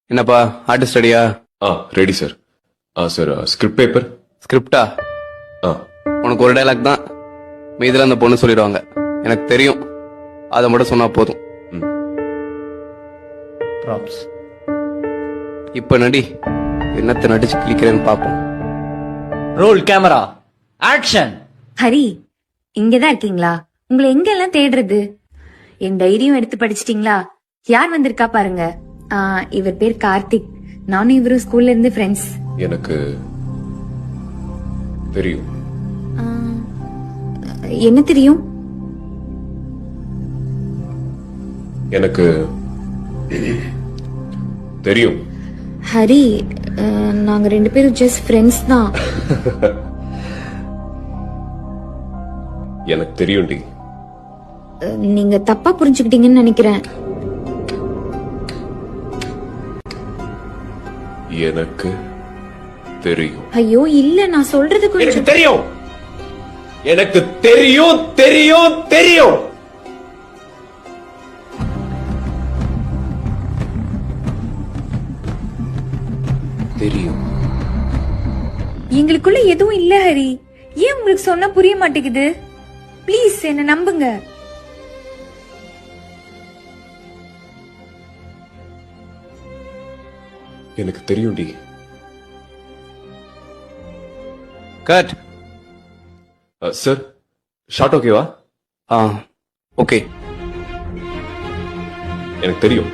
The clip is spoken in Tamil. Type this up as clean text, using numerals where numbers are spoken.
என்னப்பா ஆர்டிஸ்ட் ரெடியா? Ready sir. Sir script paper. ஸ்கிரிப்டா? உனக்கு ஒரு டைலாக் தான், மீதில அந்த பொண்ணு சொல்லிடுவாங்க. எனக்கு தெரியும், அதை மட்டும் சொன்னா போதும். ப்ராப்ஸ். இப்ப நடி, என்னத்தை நடிச்சு கிளிக்கிறேன்னு பாப்போம். Role camera action. ஹரி, இங்கதான் இருக்கீங்களா? உங்களை எங்கெல்லாம் தேடுறது? என் டைரியும் எடுத்து படிச்சிட்டீங்களா? யார் வந்திருக்கா பாருங்க. இவர் பேர் கார்த்திக். நானும் இவரும் ஸ்கூல்ல இருந்து ஃப்ரெண்ட்ஸ். எனக்கு தெரியும். என்ன தெரியும்? எனக்கு தெரியும். ஹரி, நாங்க 2 பேரும் ஜஸ்ட் ஃப்ரெண்ட்ஸ் தான். எனக்கு தெரியும்டி. நீங்க தப்பா புரிஞ்சுக்கிட்டீங்கன்னு நினைக்கிறேன். எனக்கு தெரியும். ஐயோ இல்ல, நான் சொல்றது எனக்கு கொஞ்சம். தெரியும். எனக்கு தெரியும் தெரியும் தெரியும். தெரியும். எங்களுக்குள்ள எதுவும் இல்ல ஹரி. ஏன் உங்களுக்கு சொன்னா புரிய மாட்டேங்குது? ப்ளீஸ் என்ன நம்புங்க. எனக்கு தெரியும்டி. கட். சார் ஷார்ட் ஓகேவா? ஓகே. எனக்கு தெரியும்.